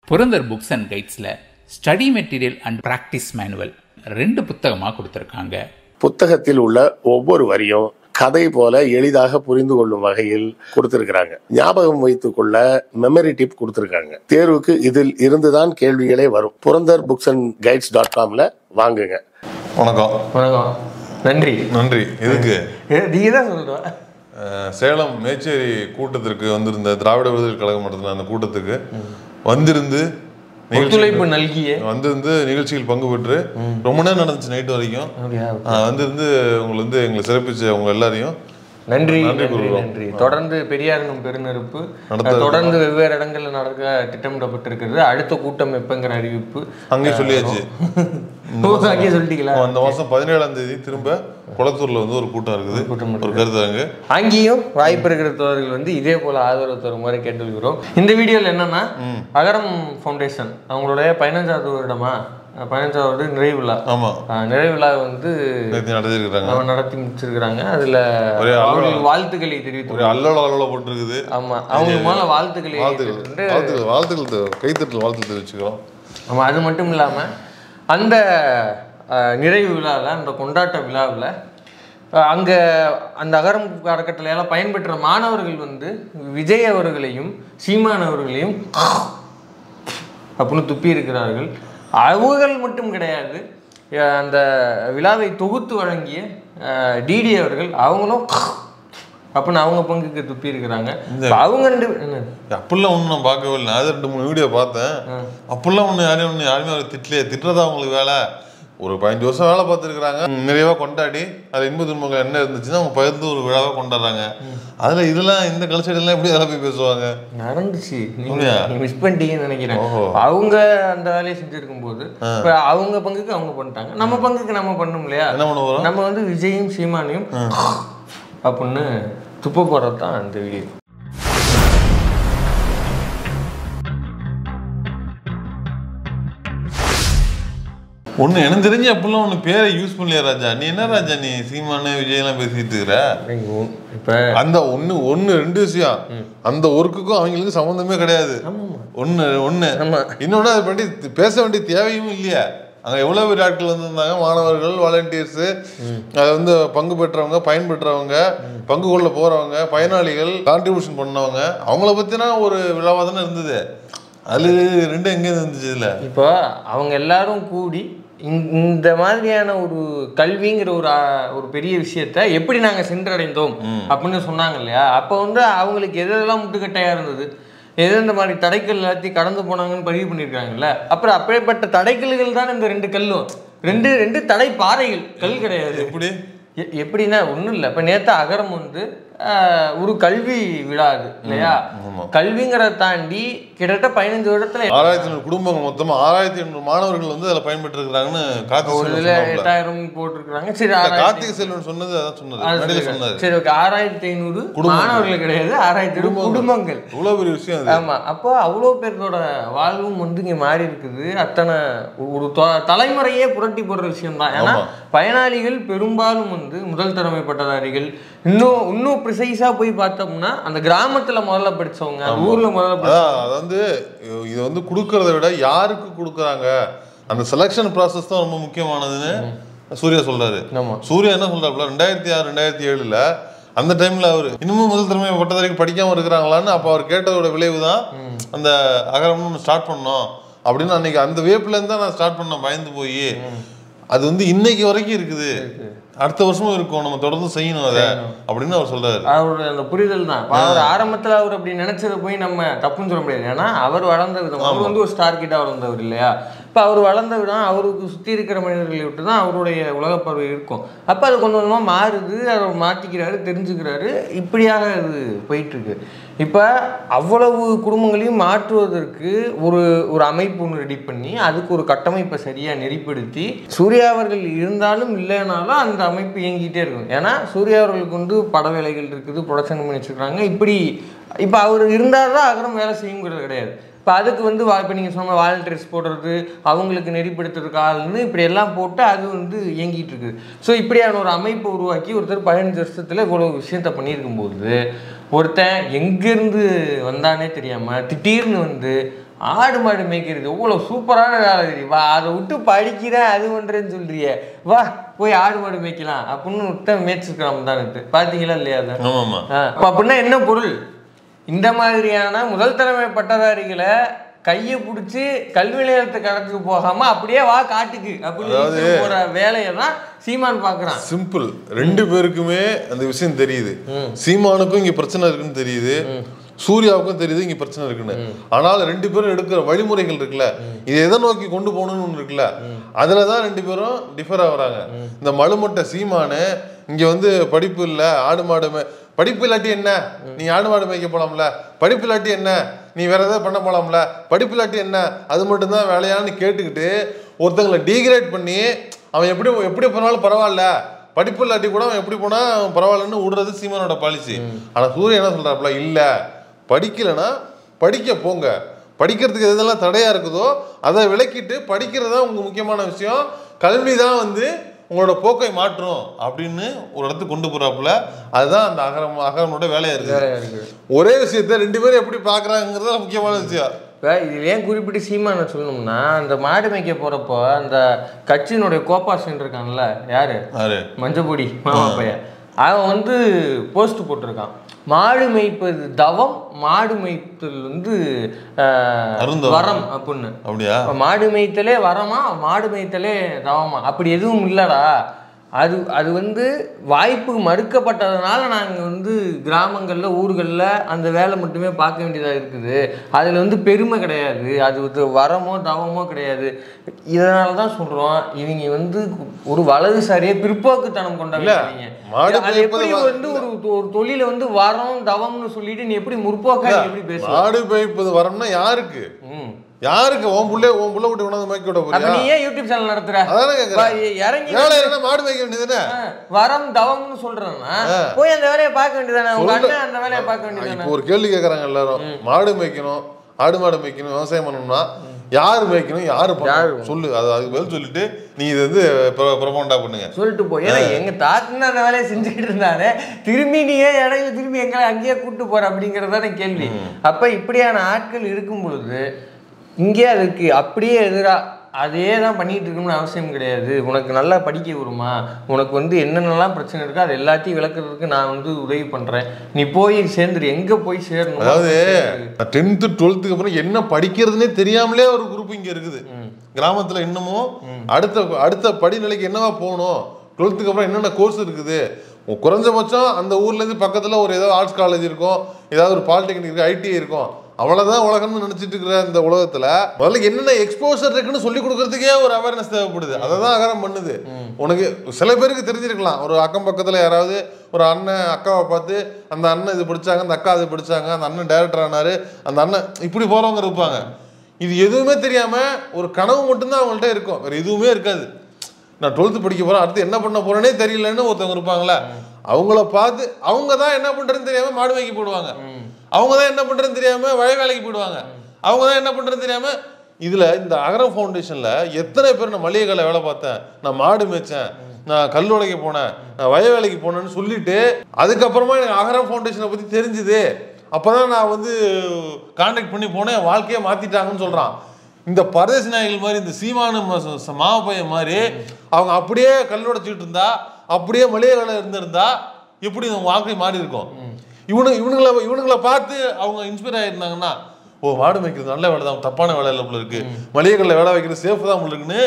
Purandar books and கைட்ஸில் study material and practice manual 2 புத்தகமாக கொடுத்துருக்காங்க. புத்தகத்தில் உள்ள ஒவ்வொரு வரியும் கதை போல எளிதாக புரிந்து கொள்ளும் வகையில் கொடுத்திருக்கிறாங்க. ஞாபகம் வைத்துக் கொள்ள மெமரி டிப் கொடுத்திருக்காங்க. தேர்வுக்கு இதில் இருந்துதான் கேள்விகளே வரும். புரந்தர் புக்ஸ் அண்ட் கைட்ஸ்.comல வாங்குங்க. வணக்கம். வணக்கம். நன்றி. நன்றி. எதுக்கு நீங்க தான் சொல்றேன். சேலம் மேச்சேரி கூட்டத்திற்கு வந்திருந்த திராவிட விடுதலை கழகம் நடத்தின அந்த கூட்டத்துக்கு வந்திருந்து ஒத்துழைப்பு நல்கிய வந்திருந்து நிகழ்ச்சியில் பங்கு பெற்று ரொம்ப நேரம் நடந்துச்சு, நைட் வரைக்கும் வந்திருந்து உங்களை எங்களை சிறப்பிச்ச அவங்க எல்லாரையும் நன்றி நன்றி. தொடர்ந்து பெரியாரினும் பெருநெருப்பு தொடர்ந்து வெவ்வேறு இடங்கள்ல நடக்க திட்டமிடப்பட்டிருக்கிறது. அடுத்த கூட்டம் எப்பங்கிற அறிவிப்பு அங்கே சொல்லியாச்சு. அங்கே சொல்லிட்டீங்களா? அந்த மாசம் 17ஆம் தேதி திரும்ப குளத்தூர்ல ஒரு கூட்டம் இருக்குது, ஒரு கருத்தரங்கு. அங்கேயும் வாய்ப்பு இருக்கிற தோழர்கள் இதே போல ஆதரவு தரும் மாதிரி கேட்டுக்கிறோம். இந்த வீடியோல என்னன்னா, அகரம் ஃபவுண்டேஷன் அவங்களுடைய 15வது வருடமா 15வது நிறைவு விழா. ஆமா, நிறைவு விழா நடத்தி முடிச்சிருக்காங்க. அதுல வாழ்த்துக்களை தெரிவித்து அல்லோல போட்டுருக்குது. ஆமா, அவங்க மேல வாழ்த்துக்களை கைத்தட்டல் வாழ்த்து தெரிவிச்சுக்கிறோம். ஆமா, அது மட்டும் இல்லாம அந்த நிறைவு விழாவில், அந்த கொண்டாட்ட விழாவில் அங்கே அந்த அகரம் அறக்கட்டளையால் பயன்பெற்ற மாணவர்கள் விஜய் அவர்களையும் சீமான் அவர்களையும் அப்படின்னு துப்பி இருக்கிறார்கள். அவர்கள் மட்டும் கிடையாது, அந்த விழாவை தொகுத்து வழங்கிய டிடி அவர்கள் அவங்களும் அப்படின்னு அவங்க பங்குக்கு துப்பி இருக்கிறாங்க. அவங்க அப்படிலாம் ஒன்றும் நான் பார்க்கவே இல்லை. நான் 2-3 வீடியோ பார்த்தேன். அப்படிலாம் யாருமே அவர் திட்டுறதா அவங்களுக்கு வேலை. ஒரு 15 வருஷம் வேலை பார்த்துருக்குறாங்க, நிறைவாக கொண்டாடி அதில் இன்ப துன்பங்கள் என்ன இருந்துச்சுன்னா அவங்க பகிர்ந்து ஒரு விழாவாக கொண்டாடுறாங்க. அதில் இதெல்லாம் இந்த கல்ச்சர்லாம் எப்படி அதெல்லாம் போய் பேசுவாங்க? நடந்துச்சு, மிஸ் பண்ணிட்டீங்கன்னு நினைக்கிறேன். அவங்க அந்த வேலையை செஞ்சுருக்கும் போது அவங்க பங்குக்கு அவங்க பண்ணிட்டாங்க, நம்ம பங்குக்கு நம்ம பண்ணணும் இல்லையா? என்ன பண்ணுவோம்? நம்ம விஜயும் சீமானையும் அப்படின்னு துப்ப போகிறது தான் அந்த வீடியோ. ஒன்று எனக்கு தெரிஞ்சு அப்படிலாம் ஒன்று பேரை யூஸ் பண்ணலையா ராஜா? நீ என்ன ராஜா, நீ சீமானு விஜயெல்லாம் பேசிட்டு இருக்கிற? இப்போ அந்த ஒன்று 2 விஷயம், அந்த ஒர்க்குக்கும் அவங்களுக்கு சம்மந்தமே கிடையாது. ஒன்று இன்னொன்று அதை பற்றி பேச வேண்டிய தேவையும் இல்லையா? அங்கே எவ்வளோ பேர் ஆட்கள் வந்திருந்தாங்க, மாணவர்கள், வாலண்டியர்ஸு, அதை பங்கு பெற்றவங்க, பயன்பெற்றவங்க, பங்கு கொள்ள போகிறவங்க, பயனாளிகள், கான்ட்ரிபியூஷன் பண்ணவங்க, அவங்கள பற்றினா ஒரு விழாவாக தானே இருந்தது. அது 2 எங்கே இருந்துச்சு இல்லை? இப்போ அவங்க எல்லாரும் கூடி இந்த மாதிரியான ஒரு கல்விங்கிற ஒரு பெரிய விஷயத்த எப்படி நாங்கள் சென்றடைந்தோம் அப்படின்னு சொன்னாங்க இல்லையா? அப்போ அவங்களுக்கு எதெல்லாம் முட்டுக்கட்டையாக இருந்தது, இந்த மாதிரி தடைக்கல் எல்லாத்தையும் கடந்து போனாங்கன்னு பதிவு பண்ணியிருக்காங்கல்ல. அப்புறம் அப்படியேப்பட்ட தடைக்கல்கள் தான் இந்த 2 கல்லும், 2 தடை பாறைகள், கல் கிடையாது. எப்படின்னா ஒன்றும் இல்லை. இப்போ நேற்று அகரம் ஒரு கல்வி விழா இல்லையா? கல்விங்கிறத தாண்டி கிட்டத்தட்ட 15 வருடத்துல 6500 குடும்பங்கள், மொத்தமா 6500 மாணவர்கள் அதில் பயன்பெற்று இருக்கிறாங்கன்னு 8000 போட்டிருக்காங்க. சரி, கார்த்திகை செல்வன் சொன்னது அதான் சொன்னது. சரி, ஓகே, 6500 மாணவர்கள் கிடையாது, 6500 குடும்பங்கள். இவ்வளவு பெரிய விஷயம். ஆமா, அப்போ அவ்வளோ பேரோட வாழ்வும் இங்கே மாறி இருக்குது. அத்தனை ஒரு தலைமுறையே புரட்டி போடுற விஷயம் தான். ஏன்னா பயனாளிகள் பெரும்பாலும் முதல் திறமை பட்டதாரிகள். இன்னும் ப்ரிசைஸா போய் பார்த்தோம்னா அந்த கிராமத்துல முதல்ல படிச்சவங்க, ஊர்ல முதல்ல அதாவது இது கொடுக்கறத விட யாருக்கு கொடுக்குறாங்க அந்த செலக்ஷன் ப்ராசஸ் தான் ரொம்ப முக்கியமானதுன்னு சூர்யா சொல்றாரு. சூர்யா என்ன சொல்றாப்புல, 2006 2007 அந்த டைம்ல அவர் இன்னமும் முதல் திறமை பட்டதாரிகள் படிக்காம இருக்கிறாங்களான்னு அப்ப அவர் கேட்டதோட விளைவு தான் அந்த அகரம்னு ஸ்டார்ட் பண்ணோம் அப்படின்னு. அன்னைக்கு அந்த வேப்ல இருந்தா நான் ஸ்டார்ட் பண்ண பயந்து போய் அது இன்னைக்கு வரைக்கும் இருக்குது, அடுத்த வருஷமும் இருக்கும், நம்ம தொடர்ந்து செய்யணும் அதை அப்படின்னு அவர் சொல்றாரு. அவருடைய அந்த புரிதல் தான். அவர் ஆரம்பத்துல அவர் அப்படி நினைச்சதை போய் நம்ம தப்புன்னு சொல்ல முடியாது. ஏன்னா அவர் வளர்ந்த விதம், அவர் ஒரு ஸ்டார் கிட்டா வளர்ந்தவர் இல்லையா? இப்போ அவர் வளர்ந்த விதம், அவருக்கு சுற்றி இருக்கிற மனிதர்களை விட்டு தான் அவருடைய உலகப்பறவை இருக்கும். அப்போ அது கொஞ்சம் கொஞ்சமாக மாறுது, அதை மாற்றிக்கிறாரு, தெரிஞ்சுக்கிறாரு, இப்படியாக அது போயிட்டுருக்கு. இப்போ அவ்வளவு குடும்பங்களையும் மாற்றுவதற்கு ஒரு அமைப்பு ஒன்று ரெடி பண்ணி அதுக்கு ஒரு கட்டமைப்பை சரியாக நெறிப்படுத்தி, சூர்யா அவர்கள் இருந்தாலும் இல்லைனாலும் அந்த அமைப்பு இயங்கிட்டே இருக்கும். ஏன்னா சூர்யா அவர்களுக்கு பட வேலைகள் இருக்குது, ப்ரொடக்ஷன் பண்ணி வச்சுருக்காங்க. இப்போ அவர் இருந்தால் தான் அகரம் வேலை செய்யுங்கிறது கிடையாது. இப்போ அதுக்கு இப்போ நீங்கள் சொன்ன வாலண்டியர்ஸ் போடுறது, அவங்களுக்கு நெறிப்படுத்துறதுக்கு ஆள்னு இப்படி எல்லாம் போட்டு அது இயங்கிட்டு இருக்குது. ஸோ இப்படியான ஒரு அமைப்பை உருவாக்கி ஒருத்தர் 15 வருஷத்தில் இவ்வளோ விஷயத்த பண்ணியிருக்கும்போது ஒருத்தன் எங்கேருந்து வந்தானே தெரியாமல் திடீர்னு ஆடு மாடு மேய்க்கிறது இவ்வளோ சூப்பரான வேலை தெரியுமா, அதை விட்டு படிக்கிறேன் அது பண்ணுறேன்னு சொல்றியே, வா போய் ஆடு மாடு மேய்க்கலாம் அப்படின்னு விட்டு மேய்ச்சிருக்கலாம் தான் பார்த்தீங்களா இல்லையா? அப்போ அப்படின்னா என்ன பொருள்? இந்த மாதிரியான முதல் தலைமை பட்டதாரிகளை கையை பிடிச்சி கல்வி நிலையத்துக்கு கடத்துக்கு போகாம அப்படியே வா காட்டுக்கு அப்படின்னு போற வேலையை தான் சீமான் பாக்குறான். சிம்பிள். ரெண்டு பேருக்குமே அந்த விஷயம் தெரியுது. சீமானுக்கும் இங்க பிரச்சனை இருக்குன்னு தெரியுது, சூர்யாவுக்கும் தெரியுது இங்க பிரச்சனை இருக்குன்னு. ஆனால் ரெண்டு பேரும் எடுக்கிற வழிமுறைகள் இருக்குல்ல, இதை எதை நோக்கி கொண்டு போகணும்னு ஒண்ணு இருக்குல்ல, அதுலதான் ரெண்டு பேரும் டிஃபர் ஆகுறாங்க. இந்த மழுமட்ட சீமானு இங்க வந்து படிப்பு இல்ல, ஆடு மாடு படிப்பு இல்லாட்டி என்ன, நீ ஆடு மாடு மேய்க்க போலாம்ல, படிப்பு இல்லாட்டி என்ன, நீ வேற ஏதாவது பண்ண போலாம்ல, படிப்பு இல்லாட்டி என்ன, அது மட்டும்தான் வேலையான்னு கேட்டுக்கிட்டு ஒருத்தங்களை டீக்ரேட் பண்ணி அவன் எப்படி போனாலும் பரவாயில்ல, படிப்பு இல்லாட்டி கூட அவன் எப்படி போனா பரவாயில்லன்னு விடுறது சீமானோட பாலிசி. ஆனா சூரியன் என்ன சொல்றாப்புல, இல்ல படிக்கலன்னா படிக்க போங்க, படிக்கிறதுக்கு எதெல்லாம் தடையா இருக்குதோ அதை விளக்கிட்டு படிக்கிறதா உங்க முக்கியமான விஷயம், கல்விதான் வந்து உங்களோட போக்கை மாற்றும் அப்படின்னு ஒரு இடத்துக்கு கொண்டு போறாப்புல. அதுதான் அந்த அகரமோட வேலையா இருக்கு. ஒரே விஷயத்த ரெண்டு பேரும் எப்படி பாக்குறாங்கிறது முக்கியமான விஷயம். இப்போ இது ஏன் குறிப்பிட்டு சீமான சொல்லணும்னா, அந்த மாடு மேய்க்க போறப்போ அந்த கட்சியினுடைய கோபாசன் இருக்கான்ல, யாரு மஞ்சப்பொடி மாமா பையன், அவன் வந்து போஸ்ட் போட்டிருக்கான், மாடு மேய்ப்பது தவம், மாடு மேய்த்தல் வந்து வரம் அப்படின்னு. அப்படியா? மாடு மேய்த்தலே வரமா, மாடு மேய்த்தலே தவமா, அப்படி எதுவும் இல்லடா. அது வந்து வாய்ப்பு மறுக்கப்பட்டதுனால நாங்கள் வந்து கிராமங்களில் ஊர்களில் அந்த வேலை மட்டுமே பார்க்க வேண்டியதாக இருக்குது. அதில் வந்து பெருமை கிடையாது, அது வரமோ தவமோ கிடையாது. இதனால தான் சொல்கிறோம், இவங்க வந்து ஒரு வலதுசாரியை பிற்போக்குத்தனம் கொண்டாங்க. அது எப்படி வந்து ஒரு தொழிலை வந்து வரம் தவம்னு சொல்லிட்டு நீ எப்படி முற்போக்கா எப்படி பேச? மாடு மேய்ப்பது வரம்னா யாருக்கு யாருக்கு? உன் புள்ள விட்டு உணவு மேய்க்க விட போறியா? நீ ஏன் யூடியூப் சேனல் நடத்துற? இறங்கி மாடு மேய்க்க வேண்டியதுதானே? வரம் தவம்னு சொல்றேன்னா போய் அந்த வேலையை பார்க்க வேண்டியதானே, உங்க அண்ணன் அந்த வேலையை பார்க்க வேண்டியதானே. இப்போ ஒரு கேள்வி கேட்கறாங்க எல்லாரும், மாடு மேய்க்கணும், ஆடு மாடு மேய்க்கணும், விவசாயம் பண்ணணும்னா யாரு மேய்க்கணும், யாரு சொல்லு, அதுக்கு பதில் சொல்லிட்டு நீ இது வந்து ப்ரொமோண்டா பண்ணுங்க சொல்லிட்டு போய். எங்க தாத்தா அந்த வேலையை செஞ்சுக்கிட்டு இருந்தாரு, திரும்பி நீ ஏன் இடையில திரும்பி எங்களை அங்கேயே கூப்பிட்டு போற அப்படிங்கறதான கேள்வி. அப்ப இப்படியான ஆட்கள் இருக்கும் பொழுது இங்கே அதுக்கு அப்படியே எதிராக அதே தான் பண்ணிட்டு இருக்கணும்னு அவசியம் கிடையாது. உனக்கு நல்லா படிக்க வருமா, உனக்கு வந்து என்னென்னலாம் பிரச்சனை இருக்கோ அது எல்லாத்தையும் விளக்குறதுக்கு நான் வந்து உதவி பண்றேன், நீ போய் சேர்ந்துரு, எங்க போய் சேரணும். அதாவது 10th 12th அப்புறம் என்ன படிக்கிறதுனே தெரியாமலே ஒரு குரூப் இங்க இருக்குது கிராமத்துல. இன்னமும் அடுத்த படிநிலைக்கு என்னவா போகணும், 12th அப்புறம் என்னென்ன கோர்ஸ் இருக்குது, குறைஞ்சபட்சம் அந்த ஊர்ல இருந்து பக்கத்துல ஒரு ஏதாவது ஆர்ட்ஸ் காலேஜ் இருக்கும், ஏதாவது ஒரு பாலிடெக்னிக் இருக்கு, ஐடிஐ இருக்கும், அவ்வளவுதான் உலகம்னு நினைச்சிட்டு இருக்கிற இந்த உலகத்துல முதல்ல என்னென்ன எக்ஸ்போசர் இருக்குன்னு சொல்லி கொடுக்கறதுக்கே ஒரு அவேர்னஸ் தேவைப்படுது. அதை தான் அகரம் பண்ணுது. உனக்கு சில பேருக்கு தெரிஞ்சிருக்கலாம், ஒரு அக்கம் பக்கத்துல யாராவது ஒரு அண்ணன் அக்காவை பார்த்து அந்த அண்ணன் இது படிச்சாங்க, அந்த அக்கா இது படிச்சாங்க, அந்த அண்ணன் டைரக்டர் ஆனாரு, அந்த அண்ணன் இப்படி போறவங்க இருப்பாங்க. இது எதுவுமே தெரியாம ஒரு கனவு மட்டும்தான் அவங்கள்ட்ட இருக்கும், வேற எதுவுமே இருக்காது. நான் 12th படிக்க போறேன், அடுத்து என்ன பண்ண போறேனே தெரியலன்னு ஒருத்தவங்க இருப்பாங்களா, அவங்கள பார்த்து அவங்க தான் என்ன பண்றதுன்னு தெரியாம மாடு வைக்க போடுவாங்க, அவங்க தான் என்ன பண்றதுன்னு தெரியாம வய வேலைக்கு போயிடுவாங்க, அவங்க தான் என்ன பண்றதுன்னு தெரியாம. இதுல இந்த அகரம் ஃபவுண்டேஷன்ல எத்தனை பேர் நான் மளிகை கடை வேலை பார்த்தேன், நான் மாடு மேய்ச்சேன், நான் கல் உடைக்க போனேன், நான் வய வேலைக்கு போனேன்னு சொல்லிட்டு அதுக்கப்புறமா எனக்கு அகரம் ஃபவுண்டேஷனை பத்தி தெரிஞ்சுது, அப்பதான் நான் வந்து கான்டாக்ட் பண்ணி போனேன், என் வாழ்க்கையை மாத்திட்டாங்கன்னு சொல்றான். இந்த பரதேசி நாய்கள் மாதிரி, இந்த சீமான மாவப்பையன் மாதிரி அவங்க அப்படியே கல் உடைச்சிட்டு இருந்தா, அப்படியே மளிகை கடை இருந்திருந்தா எப்படி அவங்க வாழ்க்கை மாறி இருக்கும். இவனுங்களை பார்த்து அவங்க இன்ஸ்பயர் ஆயிருந்தாங்கன்னா, ஓ மாடு வைக்கிறது நல்ல வேலை தான், தப்பான வேலை இல்லை போல இருக்கு, மளிகைகளில் வேலை வைக்கிறது சேஃப் தான் இருக்குன்னு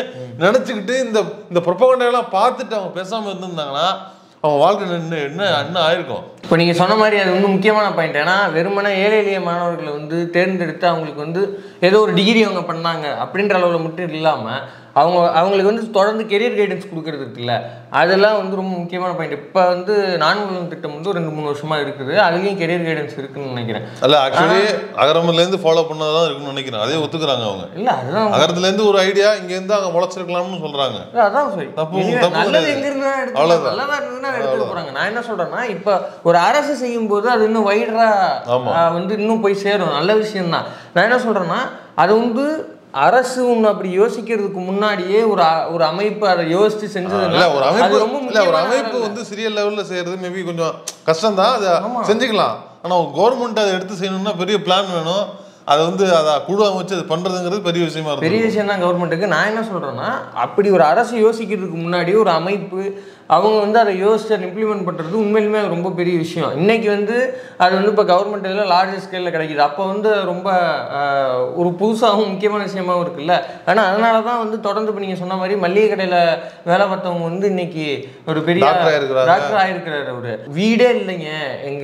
நினைச்சுக்கிட்டு இந்த ப்ரொபகண்டாலாம் பார்த்துட்டு அவங்க பேசாம இருந்திருந்தாங்கன்னா அவங்க வாழ்க்கை என்ன ஆயிருக்கும். இப்போ நீங்கள் சொன்ன மாதிரி அது வந்து முக்கியமான பாயிண்ட். ஏன்னா வெறுமனே ஏழை எளிய மாணவர்களை வந்து தேர்ந்தெடுத்து அவங்களுக்கு வந்து ஏதோ ஒரு டிகிரி அவங்க பண்ணாங்க அப்படின்ற அளவில் மட்டும் இல்லாமல் அவங்களுக்கு வந்து தொடர்ந்து கெரியர் கைடன்ஸ் கொடுக்கறது இருக்குல்ல, அதெல்லாம் வந்து ரொம்ப முக்கியமான பாயிண்ட். இப்போ வந்து நான்கு திட்டம் வந்து 2-3 வருஷமா இருக்குது, அதுலேயும் கெரியர் கைடன்ஸ் இருக்குன்னு நினைக்கிறேன். அல்ல ஆக்சுவலி அகரம்லேருந்து ஃபாலோ பண்ணதான் இருக்குன்னு நினைக்கிறேன், அதே ஒத்துக்கிறாங்க அவங்க. இல்லை அதுதான் அகரத்துலேருந்து ஒரு ஐடியா இங்கேருந்து அங்கே முளைச்சிருக்கலாம்னு சொல்கிறாங்க. அதான் சரி, நல்லது எங்கிருந்து நல்லதாக இருந்ததுன்னா எடுத்துட்டு போகிறாங்க. நான் என்ன சொல்கிறேன்னா, இப்போ ஒரு அரசு செய்யும் போது அது இன்னும் வைடராக வந்து இன்னும் போய் சேரும், நல்ல விஷயம்தான். நான் என்ன சொல்கிறேன்னா, அது வந்து அரசு ஒன்று அப்படி யோசிக்கிறதுக்கு முன்னாடியே ஒரு அமைப்பு அதை யோசிச்சு செஞ்சதுனால ஒரு அமைப்பு வந்து சிறிய லெவலில் செய்யறது மேபி கொஞ்சம் கஷ்டம் தான், அதை செஞ்சுக்கலாம். ஆனால் கவர்மெண்ட் அதை எடுத்து செய்யணும்னா பெரிய பிளான் வேணும், அதை வந்து அதை குழு அமைச்சு அது பண்றதுங்கிறது பெரிய விஷயமா இருக்கும். பெரிய விஷயம் தான் கவர்மெண்ட்டுக்கு. நான் என்ன சொல்றேன்னா, அப்படி ஒரு அரசு யோசிக்கிறதுக்கு முன்னாடி ஒரு அமைப்பு அவங்க வந்து அதை யோசிச்சு அதை இம்ப்ளிமெண்ட் பண்ணுறது உண்மையிலுமே அது ரொம்ப பெரிய விஷயம். இன்றைக்கி வந்து அது வந்து இப்போ கவர்மெண்ட்டில் லார்ஜ் ஸ்கேலில் கிடைக்கிது. அப்போ வந்து ரொம்ப ஒரு புதுசாகவும் முக்கியமான விஷயமாகவும் இருக்குல்ல. ஆனால் அதனால தான் வந்து தொடர்ந்து இப்போ நீங்கள் சொன்ன மாதிரி மளிகை கடையில் வேலை பார்த்தவங்க வந்து இன்னைக்கு ஒரு பெரிய டாக்டர் ஆகிருக்கிறாரு. ஒரு வீடே இல்லைங்க,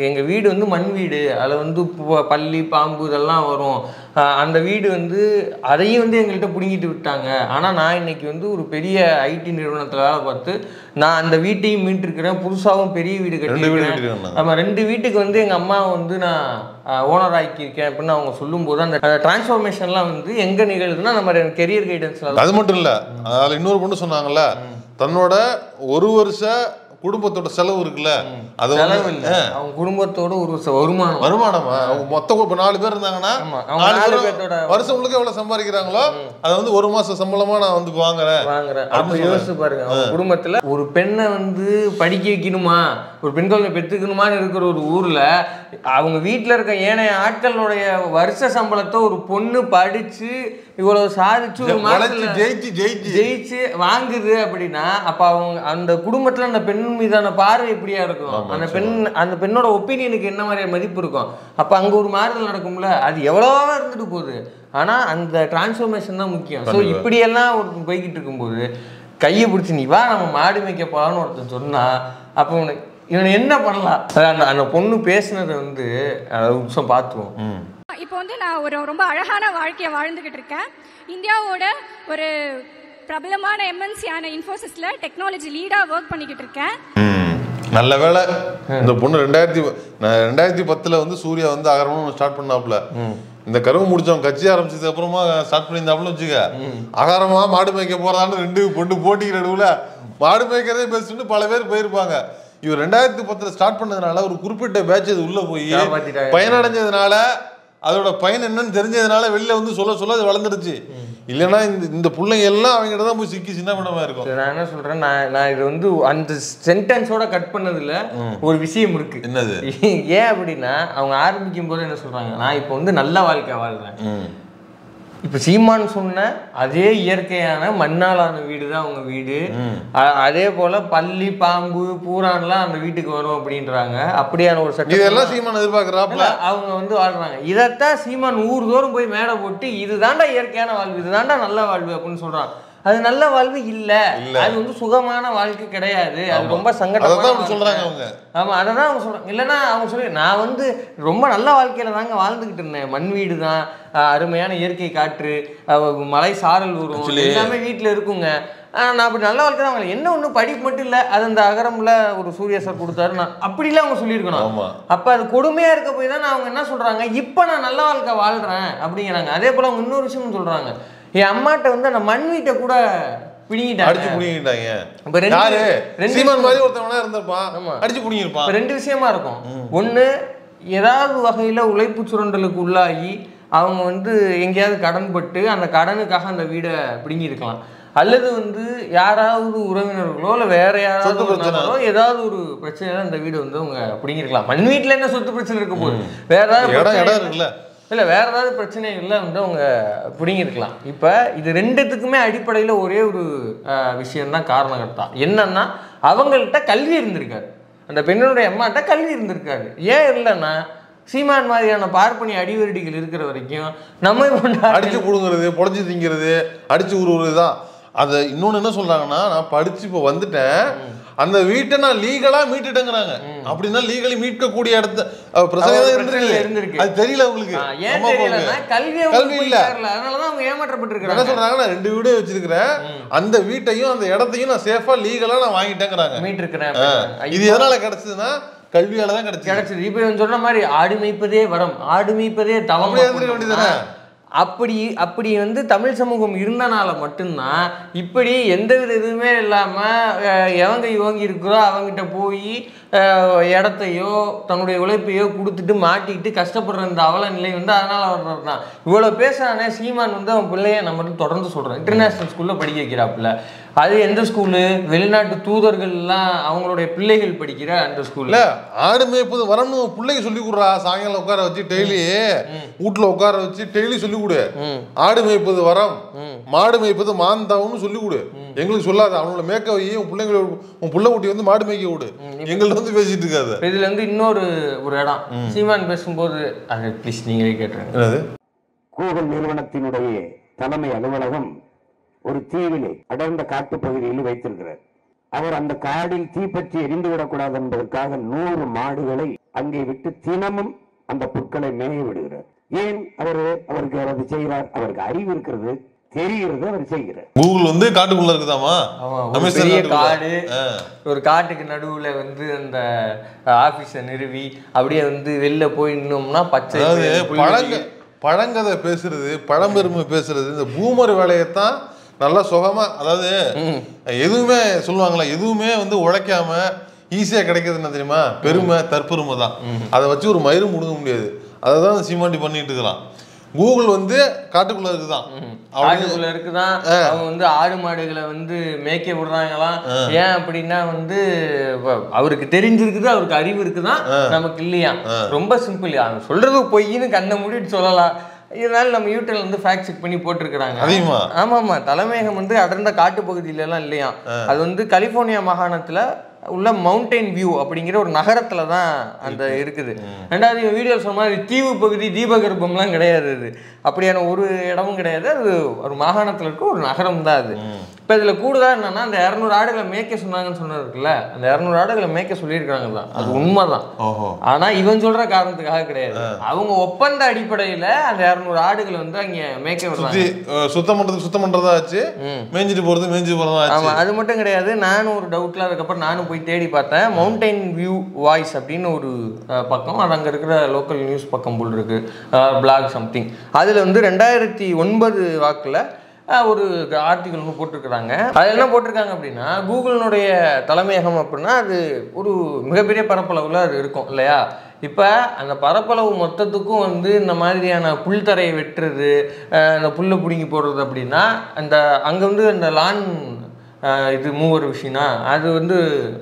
எங்கள் வீடு வந்து மண் வீடு, அதில் வந்து பல்லி பாம்பு இதெல்லாம் வரும். அந்த வீடு வந்து அதையும் வந்து எங்கள்கிட்ட பிடுங்கிட்டு விட்டாங்க. ஆனால் நான் இன்னைக்கு வந்து ஒரு பெரிய ஐடி நிறுவனத்தில் வேலை பார்த்து நான் அந்த வீட்டையும் மீட்டிருக்கிறேன், புதுசாகவும் பெரிய வீடு கட்டிருக்கேன். நம்ம 2 வீட்டுக்கு வந்து எங்கள் அம்மா வந்து நான் ஓனர் ஆக்கியிருக்கேன் அப்படின்னு அவங்க சொல்லும்போது அந்த டிரான்ஸ்ஃபார்மேஷன்லாம் வந்து எங்கே நிகழுதுன்னா நம்ம கெரியர் கைடன்ஸில். அது மட்டும் இல்லை, அதில் இன்னொரு பொண்ணு சொன்னாங்கல்ல, தன்னோட 1 வருஷ குடும்பத்தோட செலவு இருக்குல்ல, அது அவங்க குடும்பத்தோட ஒரு வருமானமா அவங்க மொத்தம் இப்போ 4 பேர் இருந்தாங்கன்னா வருஷம் உங்களுக்கு எவ்வளவு சம்பாதிக்கிறாங்களோ அதை வந்து 1 மாசம் சம்பளமா நான் வந்து வாங்குறேன். அப்ப யோசிச்சு பாருங்க, அவங்க குடும்பத்துல ஒரு பெண்ணை வந்து படிக்க வைக்கணுமா, ஒரு பெண் குழந்தை பெற்றுக்கணுமான்னு இருக்கிற ஒரு ஊர்ல அவங்க வீட்டுல இருக்க ஏனைய ஆட்களுடைய வருஷ சம்பளத்தை ஒரு பொண்ணு படிச்சு இவ்வளவு சாதிச்சு ஒரு மாசத்துல ஜெயிச்சு வாங்குது அப்படின்னா அப்ப அவங்க அந்த குடும்பத்துல அந்த பெண் மீதான பார்வை எப்படியா இருக்கும், அந்த பெண்ணோட ஒப்பீனியனுக்கு என்ன மாதிரி மதிப்பு இருக்கும். அப்ப அங்க ஒரு மாறுதல் நடக்கும்ல. அது எவ்வளவோ இருந்துட்டு போகுது, ஆனா அந்த டிரான்ஸ்ஃபர்மேஷன் தான் முக்கியம். ஸோ இப்படியெல்லாம் ஒருத்தன் போய்கிட்டு இருக்கும்போது கையை பிடிச்சி நீ வா நம்ம மாடு மேய்க்க போகலான்னு ஒருத்தன் சொன்னா அப்போ இவனை என்ன பண்ணலாம். அந்த பொண்ணு பேசுனதை வந்து நிமிஷம் பார்த்துவோம். இப்போ வந்து நான் ரொம்ப அழகான வாழ்க்கையை வாழ்ந்துகிட்டு இருக்கேன். இந்தியாவோட ஒரு பிரபலமான எம்என்சியான இன்ஃபோசிஸ்ல டெக்னாலஜி லீடா ஒர்க் பண்ணிக்கிட்டு இருக்கேன். நல்ல வேலை இந்த பொண்ணு 2010 வந்து சூர்யா வந்து அகரமும் ஸ்டார்ட் பண்ணாப்புல. இந்த கருவு முடிச்சவங்க கட்சி ஆரம்பிச்சதுக்கு அப்புறமா ஸ்டார்ட் பண்ணியிருந்தாப்புல வச்சுக்க, அகாரமா மாடு மேய்க்க போறான்னு 2 பொண்ணு போட்டிக்கிற நடுவுல மாடு மேய்க்கிறதே பெஸ்ட்னு பல பேர் போயிருப்பாங்க. இவர் 2010 ஸ்டார்ட் பண்ணதுனால ஒரு குறிப்பிட்ட பேட்ச் அது உள்ள போய் பயனடைஞ்சதுனால அதோட பயன் என்னன்னு தெரிஞ்சதுனால வெளில வந்து சொல்ல அது வளர்ந்துருச்சு. இல்லைன்னா இந்த பிள்ளைங்க எல்லாம் அவங்ககிட்ட தான் போய் சிக்கி சின்ன பண்ணமா இருக்கும். நான் என்ன சொல்றேன், நான் இது வந்து அந்த சென்டென்ஸோட கட் பண்ணதுல ஒரு விஷயம் இருக்கு. என்னது? ஏன் அப்படின்னா அவங்க ஆரம்பிக்கும் போது என்ன சொல்றாங்க, நான் இப்போ வந்து நல்ல வாழ்க்கை வாழ்றேன். இப்போ சீமான் சொன்ன அதே இயற்கையான மண்ணாலான வீடு தான் அவங்க வீடு. அதே போல பல்லி பாம்பு பூரான்லாம் அந்த வீட்டுக்கு வரும் அப்படின்றாங்க. அப்படியான ஒரு சட்டம் இதெல்லாம் சீமான் எதிர்பார்க்கறாப்ல அவங்க வந்து வாழ்றாங்க. இதைத்தான் சீமான் ஊர்தோறும் போய் மேடை போட்டு இதுதான்டா இயற்கையான வாழ்வு, இதுதான்டா நல்ல வாழ்வு அப்படின்னு சொல்றான். அது நல்ல வாழ்வு இல்ல, அது வந்து சுகமான வாழ்க்கை கிடையாது, அது ரொம்ப சங்கடமா சொல்றாங்க அவங்க. ஆமா, அதான் அவங்க சொல்றாங்க. இல்லைன்னா அவங்க சொல்லி நான் வந்து ரொம்ப நல்ல வாழ்க்கையில தாங்க வாழ்ந்துகிட்டு இருந்தேன், மண் வீடு தான், அருமையான இயற்கை காற்று, மலை சாரல் வரும், எல்லாமே வீட்டுல இருக்குங்க, நான் அப்படி நல்ல வாழ்க்கை தான் வாங்கல. என்ன ஒண்ணு படிப்பு மட்டும் இல்ல, அது அந்த அகரம்ல ஒரு சூர்யா சார் கொடுத்தாரு, நான் அப்படிலாம் அவங்க சொல்லியிருக்கணும். அப்ப அது கொடுமையா இருக்க போய் தான் அவங்க என்ன சொல்றாங்க, இப்ப நான் நல்ல வாழ்க்கை வாழ்றேன் அப்படிங்கிறாங்க. அதே போல அவங்க இன்னொரு விஷயம் சொல்றாங்க, என் அம்மாட்ட வந்து அந்த மண் வீட்டை கூட அடிச்சு புடிங்கிட்டாங்க. சீமான் மாதிரி ஒருத்தவனா இருந்திருப்பான், அடிச்சு புடிங்கிருப்பான். 2 விஷயமா இருக்கும். ஒண்ணு, ஏதாவது வகையில உழைப்பு சுரண்டலுக்கு உள்ளாகி அவங்க வந்து எங்கேயாவது கடன் பட்டு அந்த கடனுக்காக அந்த வீடை பிடுங்கி இருக்கலாம். அல்லது வந்து யாராவது உறவினர்களோ இல்லை வேற யாராவது ஏதாவது ஒரு பிரச்சனை அந்த வீடு வந்து அவங்க பிடிங்கிருக்கலாம். மண் வீட்டில் என்ன சொத்து பிரச்சனை இருக்க போகுது, வேற ஏதாவது இல்லை வேற ஏதாவது பிரச்சனைகள்ல வந்து அவங்க பிடிங்கிருக்கலாம். இப்போ இது 2த்துக்குமே அடிப்படையில் ஒரே ஒரு விஷயம்தான் காரணகர்த்தா. என்னன்னா அவங்கள்ட்ட கல்வி இருந்திருக்காரு, அந்த பெண்ணுடைய அம்மாட்ட கல்வி இருந்திருக்காரு. ஏன் இல்லைன்னா சீமான் மாதிரியான பார்ப்பனி அடிவருடிகள் இருக்கிற வரைக்கும் நம்ம அடிச்சு புடுங்கிறது, பொழைச்சி திங்கிறது, அடிச்சு உருவுறது தான். அதை இன்னொன்று என்ன சொல்றாங்கன்னா, நான் படிச்சு இப்போ வந்துட்டேன், அந்த வீட்டை நான் லீகலா மீட்டுட்டேங்கிறாங்க. அப்படின்னா லீகலி மீட்கக்கூடிய இடத்த பிரச்சனை இருந்திருக்கு, அது தெரியல உங்களுக்கு. கல்வி இல்ல, அதனாலதான் அவங்க ஏமாற்றப்பட்டிருக்காங்க. என்ன சொல்றாங்கன்னா 2 வீடு வச்சிருக்கிறேன், அந்த வீட்டையும் அந்த இடத்தையும் நான் சேஃபா லீகலா நான் வாங்கிட்டேங்கிறாங்க, மீட்டிருக்கிறேன். இது எதனால கிடைச்சதுன்னா கல்வியால தான் கிடைச்சது. இப்ப சொன்ன மாதிரி ஆடு மேய்ப்பதே வரம், ஆடு மேய்ப்பதே தவம். வேண்டியதானே அப்படி வந்து தமிழ் சமூகம் இருந்தனால மட்டும்தான் இப்படி எந்தவித இதுவுமே இல்லாமல் எவங்க இவங்க இருக்கிறோ அவங்ககிட்ட போய் இடத்தையோ தன்னுடைய உழைப்பையோ கொடுத்துட்டு மாட்டிக்கிட்டு கஷ்டப்படுற இந்த அவல நிலை வந்து அதனால வர்றது தான். இவ்வளோ பேசுறானே சீமான் வந்து அவன் பிள்ளைய நம்ம தொடர்ந்து சொல்கிறோம் இன்டர்நேஷ்னல் ஸ்கூலில் படிக்க வைக்கிறாப்புல. அது எந்த ஸ்கூலு? வெளிநாட்டு தூதர்கள்லாம் அவங்களுடைய பிள்ளைகள் படிக்கிற அந்த ஸ்கூல்ல ஆடு மேய்ப்பது வரணும் பிள்ளைக்கு சொல்லி கொடுறா. சாயங்காலம் உட்கார வச்சு டெய்லி வீட்டுல உட்கார வச்சு டெய்லி சொல்லி கொடு. ஆடு மேய்ப்பது வரம், மாடு மேய்ப்பது மாந்தாவுன்னு சொல்லி கொடு. எங்களுக்கு சொல்லாத, அவங்களோட மேய்க்க வை. உன் புள்ள குட்டி வந்து மாடு மேய்க்க விடு. எங்கள்ட்ட வந்து பேசிட்டு இருக்காது. இதுல இருந்து இன்னொரு இடம் சீமான் பேசும்போது அது ப்ளீஸ் நீங்களே கேட்டுருங்க. கூகுள் நிறுவனத்தினுடைய தலைமை அலுவலகம் ஒரு தீவிலே அடர்ந்த காட்டு பகுதியில் வைத்திருக்கிறார். அவர் அந்த காடில் தீப்பற்றி எரிந்துவிடக்கூடாது என்பதற்காக 100 மாடுகளை அங்கே விட்டு தினமும் அந்த புற்களை மேய விடுகிறார். ஏன் அவருக்கு அதை செய்கிறார்? அவருக்கு அறிவு இருக்கிறது, தெரிகிறது, அவர் செய்கிறார். கூகுள் வந்து காட்டுக்குள்ள இருக்குதாமா? பெரிய காடு, ஒரு காட்டுக்கு நடுவுல வந்து அந்த ஆபீஸை நிறுவி அப்படியே வந்து வெளில போய் நின்னோம்னா பச்சை பழங்கதை பேசுறது, பழம்பெருமை பேசுறது, இந்த பூமர் வேலையைத்தான் நல்லா சுகமா, அதாவது எதுவுமே சொல்லுவாங்களா, எதுவுமே வந்து உழைக்காம ஈஸியா கிடைக்கிறது என்ன தெரியுமா? பெருமை, தற்பெருமை தான். அதை வச்சு ஒரு மயிரும் முடுங்க முடியாது. அதை தான் சீமாண்டி பண்ணிட்டு இருக்கலாம். கூகுள் வந்து காட்டுக்குள்ள இருக்குதான், காட்டுக்குள்ள இருக்குதான். அவங்க வந்து ஆடு மாடுகளை வந்து மேய்க்க விடுறாங்களாம். ஏன் அப்படின்னா வந்து அவருக்கு தெரிஞ்சிருக்குது, அவருக்கு அறிவு இருக்குதான், நமக்கு இல்லையா. ரொம்ப சிம்பிள். அவன் சொல்றது பொய்ன்னு கண்ணை மூடிட்டு சொல்லலாம். இதனால நம்ம யூடியூப்ல வந்து ஃபேக்ட் செக் பண்ணி போட்டிருக்கிறாங்க. ஆமாமா, தலைமையகம் வந்து அடர்ந்த காட்டு பகுதியில எல்லாம் இல்லையா. அது வந்து கலிபோர்னியா மாகாணத்துல உள்ள மவுண்டைன் வியூ அப்படிங்கிற ஒரு நகரத்துல தான் அந்த இருக்குது. ரெண்டாவது வீடியோ சொன்ன மாதிரி தீவு பகுதி, தீபகற்பம்லாம் கிடையாது. அது அப்படியான ஒரு இடமும் கிடையாது. அது ஒரு மாகாணத்துல இருக்க ஒரு நகரம் தான் அது. இப்போ இதில் கூடுதலாக என்னன்னா, அந்த 200 ஆடுகளை மேய்க்க சொன்னாங்கன்னு சொன்னதுக்குல்ல, அந்த 200 ஆடுகளை மேய்க்க சொல்லியிருக்காங்க தான், அது உண்மைதான். ஆனால் இவன் சொல்ற காரணத்துக்காக கிடையாது. அவங்க ஒப்பந்த அடிப்படையில் அந்த 200 ஆடுகளை வந்து அங்கே மேய்க்க விடுறாங்க. சுத்தம் பண்ணுறதா ஆச்சு, மேய்ஞ்சிட்டு போகிறதா ஆச்சு. ஆமாம், அது மட்டும் கிடையாது. நானும் ஒரு டவுட்டில் அதுக்கப்புறம் நானும் போய் தேடி பார்த்தேன். மவுண்டைன் வியூ வாய்ஸ் அப்படின்னு ஒரு பக்கம், அது அங்கே இருக்கிற லோக்கல் நியூஸ் பக்கம் போல் இருக்கு, பிளாக் சம்திங். அதில் வந்து 2009 வாக்கில் ஒரு ஆர்டிகல் ஒன்று போட்டிருக்கிறாங்க. அது என்ன போட்டிருக்காங்க அப்படின்னா, கூகுளினுடைய தலைமையகம் அப்படின்னா அது ஒரு மிகப்பெரிய பரப்பளவில் அது இருக்கும் இல்லையா. இப்போ அந்த பரப்பளவு மொத்தத்துக்கும் வந்து இந்த மாதிரியான புல்தரையை வெட்டுறது, இந்த புல்லை பிடுங்கி போடுறது அப்படின்னா அந்த அங்கே வந்து அந்த லான் இது மூவர் விஷயம்னா அது வந்து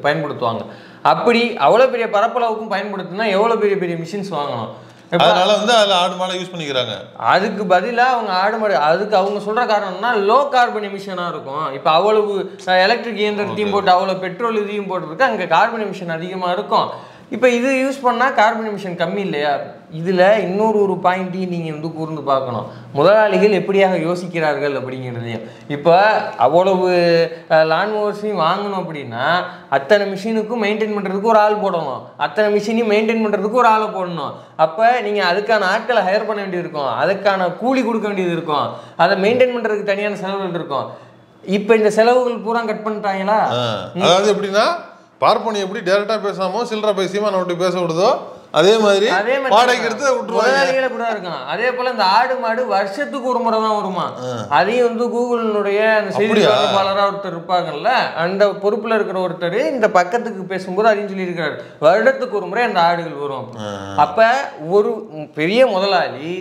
பயன்படுத்துவாங்க. அப்படி அவ்வளோ பெரிய பரப்பளவுக்கும் பயன்படுத்தினா எவ்வளோ பெரிய பெரிய மிஷின்ஸ் வாங்கணும். அதனால வந்து அதில் ஆடு மாடை யூஸ் பண்ணிக்கிறாங்க. அதுக்கு பதிலாக அவங்க ஆடு மாடு, அதுக்கு அவங்க சொல்கிற காரணம்னா லோ கார்பன் எமிஷனாக இருக்கும். இப்போ அவ்வளவு எலக்ட்ரிக் இயந்திரத்தையும் போட்டு அவ்வளோ பெட்ரோல் இதையும் போட்டுருக்கு, அங்கே கார்பன் எமிஷன் அதிகமாக இருக்கும். இப்போ இது யூஸ் பண்ணால் கார்பன் எமிஷன் கம்மி இல்லையா. இதில் இன்னொரு பாயிண்ட்டையும் நீங்கள் வந்து கூர்ந்து பார்க்கணும், முதலாளிகள் எப்படியாக யோசிக்கிறார்கள் அப்படிங்கிறதையும். இப்போ அவ்வளவு லான்மோவர்ஸையும் வாங்கணும் அப்படின்னா அத்தனை மிஷினுக்கும் மெயின்டைன் பண்ணுறதுக்கு ஒரு ஆள் போடணும், அத்தனை மிஷினையும் மெயின்டைன் பண்ணுறதுக்கு ஒரு ஆளை போடணும். அப்போ நீங்கள் அதுக்கான ஆட்களை ஹையர் பண்ண வேண்டியது இருக்கும், அதுக்கான கூலி கொடுக்க வேண்டியது இருக்கும், அதை மெயின்டைன் பண்ணுறதுக்கு தனியான செலவுகள் இருக்கும். இப்போ இந்த செலவுகள் பூரா கட் பண்ணிட்டாங்களா. அதாவது எப்படின்னா, பார்ப்பனி எப்படி டைரக்டா பேசாமோ சில்லற பேசியமா நம்ம பேச விடுதோ அதே மாதிரி வாடகைக்கு எடுத்து விட்டுருவாங்க. கூட இருக்கும். அதே போல இந்த ஆடு மாடு வருஷத்துக்கு ஒரு முறை தான் வருமா. அதையும் வந்து கூகுளினுடைய அந்த செய்தி தொடர்பாளராக ஒருத்தர் இருப்பாங்கல்ல, அந்த பொறுப்புல இருக்கிற ஒருத்தர் இந்த பக்கத்துக்கு பேசும்போது அதையும் சொல்லியிருக்கிறாரு, வருடத்துக்கு ஒரு முறை அந்த ஆடுகள் வரும். அப்ப ஒரு பெரிய முதலாளி,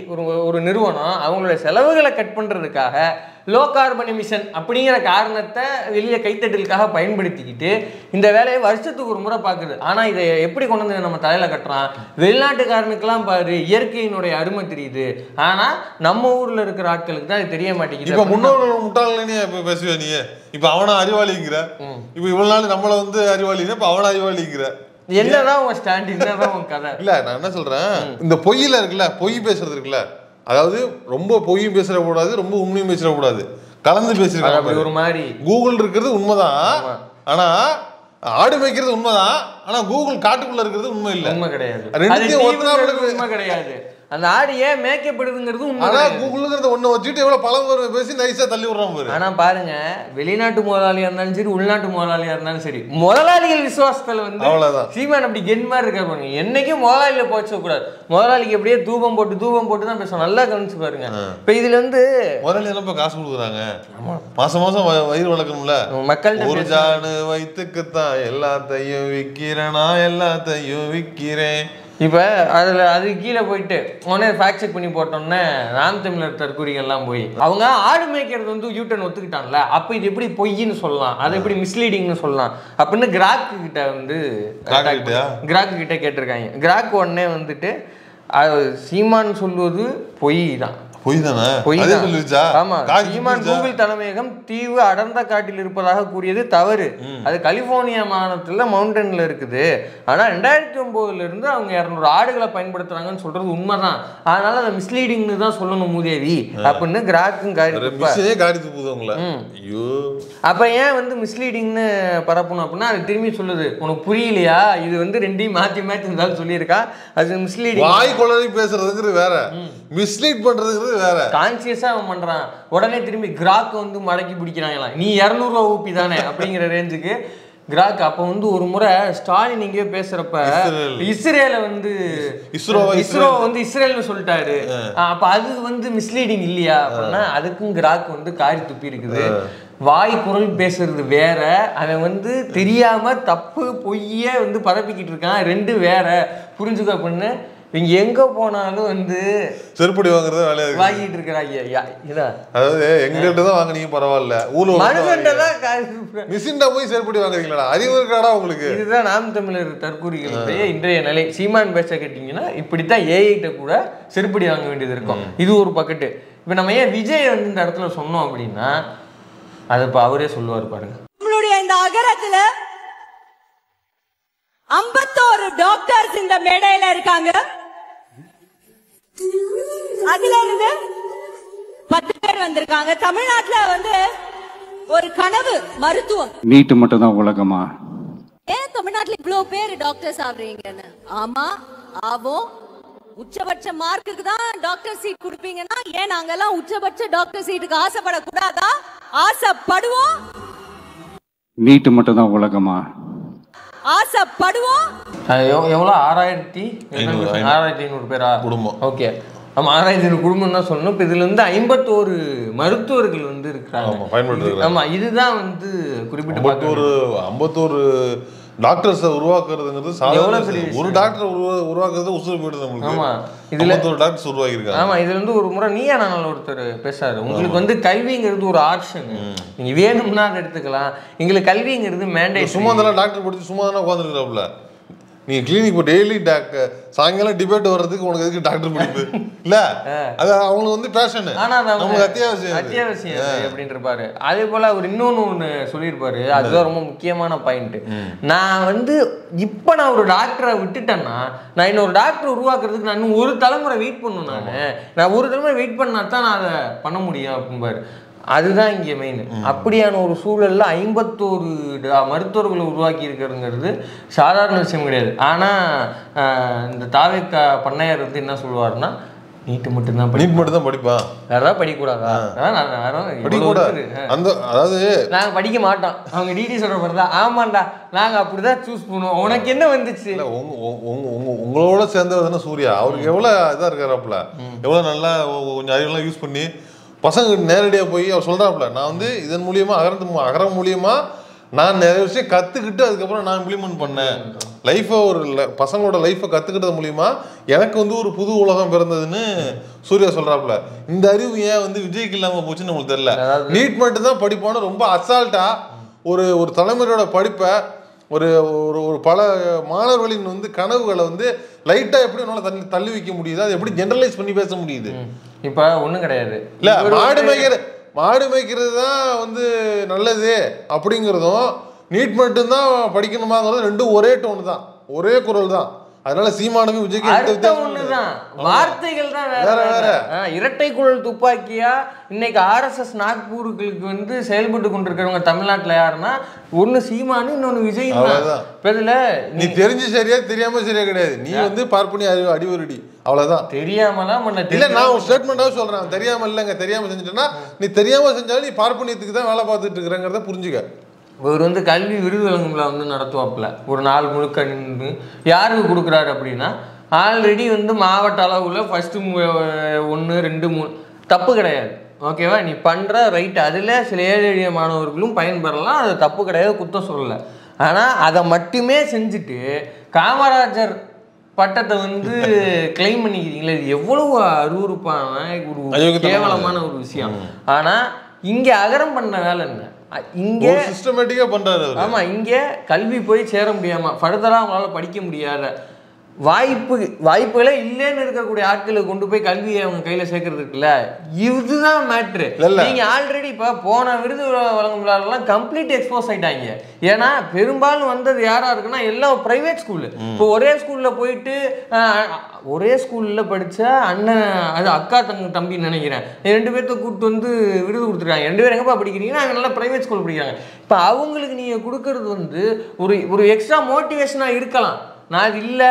ஒரு நிறுவனம் அவங்களுடைய செலவுகளை கட் பண்றதுக்காக லோ கார்பன் எமிஷன் அப்படிங்கிற காரணத்தை வெளியே கைத்தட்டலுக்காக பயன்படுத்திக்கிட்டு இந்த வேலையை வருஷத்துக்கு ஒரு முறை பார்க்குது. ஆனால் இதை எப்படி கொண்டு வந்து நம்ம தலையில் கட்டுறான். வெளிநாட்டுக்காரனுக்கெல்லாம் பாரு இயற்கையினுடைய அருமை தெரியுது, ஆனால் நம்ம ஊரில் இருக்கிற ஆட்களுக்கு தான் இது தெரிய மாட்டேங்குது. இப்போ முன்னோட முட்டாளனே இப்போ பேசுவே நீ, இப்போ அவனை அறிவாளிங்கிற, இப்போ இவ்வளோ நாள் நம்மளை வந்து அறிவாளிங்க, இப்போ அவனை அறிவாளிங்கிற. என்னதான் உங்க ஸ்டாண்ட், என்னதான் உங்க கதை? இல்லை, நான் என்ன சொல்கிறேன், இந்த பொய்யில் இருக்குல்ல, பொய் பேசுறது இருக்குல்ல, அதாவது ரொம்ப பொய்யும் பேசிடக்கூடாது, ரொம்ப உண்மையும் பேசிடக்கூடாது, கலந்து பேசிருக்காங்க. ஒரு மாதிரி கூகுள் இருக்கிறது உண்மைதான், ஆனா ஆடு மேய்க்கிறது உண்மைதான், ஆனா கூகுள் காட்டுக்குள்ள இருக்கிறது உண்மை இல்லை, உண்மை கிடையாது. ரெண்டுத்தையும் உண்மை கிடையாது. அந்த ஆடு ஏன் மேய்க்கப்படுதுங்கிறது ஆனா கூகுள்ங்கிறத ஒண்ணு வச்சுட்டு எவ்வளவு பழம் பேசி நைஸா தள்ளி விடுறான் பாரு. ஆனா பாருங்க, வெளிநாட்டு முதலாளியா இருந்தாலும் சரி, உள்நாட்டு முதலாளியா இருந்தாலும் சரி, முதலாளிகள் விசுவாசத்துல வந்து அவ்வளவுதான். சீமான் அப்படி கென் மாதிரி இருக்காரு பாருங்க. என்னைக்கும் முதலாளியில போச்ச கூடாது, முதலாளிக்கு அப்படியே தூபம் போட்டு தான் பேசணும். நல்லா கவனிச்சு பாருங்க. இப்ப இதுல வந்து முதலாளி எல்லாம் காசு கொடுக்குறாங்க, மாசம் மாசம் வயிறு வளர்க்கணும்ல. மக்கள்கிட்ட ஒரு ஜானு வயிற்றுக்குத்தான் எல்லாத்தையும் விக்கிறேனா, எல்லாத்தையும் விக்கிறேன். இப்போ அது கீழே போயிட்டு உடனே ஃபேக்ட் செக் பண்ணி போட்டோன்னே நாம் தமிழர் தற்கூறிகள்லாம் போய் அவங்க ஆடு மேய்க்கிறது வந்து யூட்டன் ஒத்துக்கிட்டான்ல, அப்போ இது எப்படி பொய்ன்னு சொல்லலாம், அது எப்படி மிஸ்லீடிங்னு சொல்லலாம் அப்படின்னு கிராக்கு கிட்ட கேட்டிருக்காங்க. கிராக் உடனே வந்துட்டு சீமான் சொல்வது பொய் தான். சீமான் கூகுள் தலைமையகம் தீவு அடர்ந்த காட்டில் இருப்பதாக கூறியது தவறு. அது கலிபோர்னியா மாநிலத்துல மவுண்டன்ல இருக்குது. ஆனா 2009 இருந்து அவங்க 200 ஆடுகளை பயன்படுத்துறாங்கன்னு சொல்றது உண்மைதான். அதனால அதை மிஸ்லீடிங்னு தான் சொல்லணும் மூதேவி அப்படின்னு கிராக்கும் அப்ப ஏன் வந்து மிஸ்லீடிங்னு பரப்பணும் அப்படின்னா அது திரும்பி சொல்லுது, உனக்கு புரியலையா, இது வந்து ரெண்டையும் மாத்தி இருந்தாலும் சொல்லியிருக்கா, அது மிஸ்லீடிங். வாய் கொள்ளை பேசுறதுங்கிறது வேற, மிஸ்லீட் பண்றதுங்கிறது வேற. கான்சியஸா அவன் பண்றான். உடனே திரும்பி கிராக் வந்து மடக்கி பிடிக்கிறாங்களா, நீ 200 ரூபா ஊப்பி தானே அப்படிங்கிற ரேஞ்சுக்கு கிராக். அப்ப வந்து ஒரு முறை ஸ்டாலின் இங்கே பேசுறப்ப இஸ்ரேல வந்து இஸ்ரோ வந்து இஸ்ரேல்னு சொல்லிட்டாரு. அப்ப அது வந்து மிஸ்லீடிங் இல்லையா அப்படின்னா அதுக்கும் கிராக் வந்து காரி துப்பி இருக்குது. வாய் குரல் பேசுறது வேற, அவன் வந்து தெரியாம தப்பு பொய்ய வந்து பரப்பிக்கிட்டு இருக்கான், ரெண்டு வேற, புரிஞ்சுக்க அப்படின்னு இங்க எங்க போனாலும் வந்து செருப்படி வாங்குறது வேலையா வாங்கிட்டு இருக்கிறாங்க. அதாவது எங்கள்கிட்ட தான் வாங்கினீங்க பரவாயில்ல, ஊர்ல மிஷின்டா போய் செருப்படி வாங்குறீங்களா, அறிவு இருக்காடா உங்களுக்கு? இதுதான் நாம் தமிழர் தற்கூறிகளுடைய இன்றைய நிலை. சீமான் பேச கேட்டீங்கன்னா இப்படித்தான் ஏஐட்ட கூட செருப்படி வாங்க வேண்டியது இருக்கும். இது ஒரு பக்கெட்டு. இப்ப நம்ம ஏன் விஜய் வந்து இந்த இடத்துல சொன்னோம் அப்படின்னா அது இப்ப அவரே சொல்லுவார் பாருங்க. நம்மளுடைய இந்த அகரத்துல 51 டாக்டர்ஸ் இந்த மேடையில இருக்காங்க. அதுல இருந்து 10 பேர் வந்திருக்காங்க. தமிழ்நாட்டுல வந்து ஒரு கனவு மருத்துவம். நீட்டு மட்டும் தான் உலகமா? ஏன் தமிழ்நாட்டுல இவ்வளவு பேர் டாக்டர்ஸ் ஆவறீங்கன்னு? ஆமா ஆவோம். உச்சபட்ச மார்க்குக்கு தான் டாக்டர் சீட் கொடுப்பீங்கன்னா ஏன் நாங்கெல்லாம் உச்சபட்ச டாக்டர் சீட்டுக்கு ஆசைப்படக்கூடாதா? ஆசைப்படுவோம். நீட்டு மட்டும் தான் உலகமா? ஆசைப்படுவோம். எவ்வளோ 6500 பேரா குடும்பம்? ஓகே, நம்ம 6500 குடும்பம் தான் சொல்லணும். இப்போ இதுல வந்து 51 மருத்துவர்கள் வந்து இருக்கிறாங்க. ஆமா, இதுதான் வந்து குறிப்பிட்டு 51 டாக்டர்ஸை உருவாக்குறதுங்கிறது சாதாரண. ஒரு டாக்டர் உருவாக்குறது உசுறு போயிடுது நம்மளுக்கு. ஆமா, இதுல ஒரு டாக்டர்ஸ் உருவாக்கியிருக்காங்க. ஆமா, இதுல வந்து ஒரு முறை நீயா நாள் ஒருத்தர் பேசாரு, உங்களுக்கு வந்து கல்விங்கிறது ஒரு ஆப்ஷன், நீங்க வேணும்னா அதை எடுத்துக்கலாம், எங்களுக்கு கல்விங்கிறது மேண்டேட். சும்மா தானே டாக்டர் படிச்சு சும்மா தானே உட்காந்துருக்குறாப்புல. நீங்க கிளினிக் இப்போ டெய்லி சாயங்காலம் டிபேட் வர்றதுக்கு உனக்கு எதுக்கு டாக்டர் படிப்பு இல்ல? அது அவங்களுக்கு வந்து பேஷன், ஆனா நமக்கு அத்தியாவசியம் அப்படின்னு இருப்பாரு. அதே போல அவர் இன்னொன்னு சொல்லியிருப்பாரு, அதுதான் ரொம்ப முக்கியமான பாயிண்ட். நான் வந்து இப்ப நான் ஒரு டாக்டரை விட்டுட்டேன்னா நான் இன்னொரு டாக்டர் உருவாக்குறதுக்கு நான் இன்னும் ஒரு தலைமுறை வெயிட் பண்ணணும். நான் ஒரு தலைமுறை வெயிட் பண்ணா தான் நான் அதை பண்ண முடியும் அப்படின்பாரு. அதுதான் இங்கே மெயின். அப்படியான ஒரு சூழல்ல 51 மருத்துவர்களை உருவாக்கி இருக்கிறதுங்கிறது சாதாரண விஷயம் கிடையாது. ஆனா இந்த தாவேக்கா பண்ணையார் வந்து என்ன சொல்லுவாருன்னா நீட்டு மட்டும்தான் படிப்பா, வேற படிக்கக்கூடாதா? அதாவது நாங்க படிக்க மாட்டோம், அவங்க டிடி சொல்ற மாதிரிதான். ஆமாண்டா, நாங்க அப்படிதான் சூஸ் பண்ணுவோம். உனக்கு என்ன வந்துச்சு? உங்களோட சேர்ந்தவர் தானே சூர்யா. அவருக்கு எவ்வளவு இதா இருக்காராப்புல, எவ்வளவு நல்லா கொஞ்சம் அறிவெல்லாம் யூஸ் பண்ணி பசங்க நேரடியாக போய் அவர் சொல்கிறாப்புல, நான் வந்து இதன் மூலியமாக அகரம் மூலியமாக நான் நிறைய விஷயம் கற்றுக்கிட்டு அதுக்கப்புறம் நான் இம்ப்ளிமெண்ட் பண்ணேன். லைஃப்பை பசங்களோட லைஃப்பை கற்றுக்கிட்டது மூலிமா எனக்கு வந்து ஒரு புது உலகம் பிறந்ததுன்னு சூர்யா சொல்கிறாப்புல. இந்த அறிவு ஏன் வந்து விஜய்க்கு இல்லாமல் போச்சுன்னு நம்மளுக்கு தெரியல. நீட் மட்டும் தான் படிப்பான்னு ரொம்ப அசால்ட்டாக ஒரு தலைமுறையோட படிப்பை ஒரு ஒரு பல மாணவர்களின் வந்து கனவுகளை வந்து லைட்டாக எப்படி உன்னால தள்ளி வைக்க முடியுது, அதை எப்படி ஜெனரலைஸ் பண்ணி பேச முடியுது? இப்ப ஒண்ணும் கிடையாது. இல்ல, மாடு மேய்க்கிறது தான் வந்து நல்லது அப்படிங்கிறதும் நீட் மட்டும்தான் படிக்கணுமாங்கிறதும் ரெண்டும் ஒரே டோன் தான், ஒரே குரல் தான். அதனால சீமானுக்கும் விஜய்க்கு ஒண்ணுதான், வார்த்தைகள் தான் வேற வேற. இரட்டை குழல் துப்பாக்கியா இன்னைக்கு RSS நாக்பூருக்கு வந்து செயல்பட்டு கொண்டிருக்கிறவங்க தமிழ்நாட்டுல யாருன்னா ஒண்ணு சீமானு, இன்னொன்னு விஜய் தான். நீ தெரிஞ்சு சரியா தெரியாம சரியா கிடையாது, நீ வந்து பார்ப்பனி அடிவருடி, அவ்வளவுதான். தெரியாமலாம் இல்ல, நான் ஒரு ஸ்டேட்மெண்டாவே சொல்றேன், தெரியாம இல்லைங்க, தெரியாம செஞ்சுட்டேன்னா நீ தெரியாம செஞ்சாலும் நீ பார்ப்பனியத்துக்கு தான் வேலை பார்த்துட்டு இருக்கிறங்கிறத புரிஞ்சுக்க. இவர் வந்து கல்வி விருது வழங்கும்ல வந்து நடத்துவாப்புல ஒரு நாள் முழுக்க நின்று யாருக்கு கொடுக்குறாரு அப்படின்னா, ஆல்ரெடி வந்து மாவட்ட அளவில் ஃபர்ஸ்ட் 1 2 3 தப்பு கிடையாது, ஓகேவா, நீ பண்ணுற ரைட், அதில் சில ஏழை எளிய மாணவர்களும் பயன்பெறலாம், அது தப்பு கிடையாது, குத்தம் சொல்லலை. ஆனால் அதை மட்டுமே செஞ்சுட்டு காமராஜர் பட்டத்தை வந்து கிளைம் பண்ணிக்கிறீங்களே, இது எவ்வளவு அருவருப்பான ஒரு கேவலமான ஒரு விஷயம். ஆனால் இங்கே அகரம் பண்ண வேலை என்ன, இங்கே சிஸ்டமேட்டிக்கா பண்றாரு. ஆமா, இங்கே கல்வி போய் சேர முடியாம ஃபர்தரா அவங்களால படிக்க முடியாத வாய்ப்புகளே இல்லைன்னு இருக்கக்கூடிய ஆட்களை கொண்டு போய் கல்வியை அவங்க கையில சேர்க்கறது இருக்குல்ல, இதுதான் மேட்ரு. நீங்க ஆல்ரெடி இப்ப போன விருது வழங்கும் விழாலாம் கம்ப்ளீட் எக்ஸ்போஸ் ஆயிட்டாங்க. ஏன்னா பெரும்பாலும் வந்தது யாரா இருக்குன்னா எல்லாம் பிரைவேட் ஸ்கூலு. இப்போ ஒரே ஸ்கூல்ல போயிட்டு ஒரே ஸ்கூல்ல படிச்ச அண்ணன், அது அக்கா தம்பின்னு நினைக்கிறேன், 2 பேர்த்த கூப்பிட்டு வந்து விருது கொடுத்துருக்காங்க. 2 பேர் எங்கப்பா படிக்கிறீங்கன்னா அங்கே நல்லா பிரைவேட் ஸ்கூல் படிக்கிறாங்க. இப்போ அவங்களுக்கு நீங்க கொடுக்கறது வந்து ஒரு எக்ஸ்ட்ரா மோட்டிவேஷனா இருக்கலாம். நான் அது இல்லை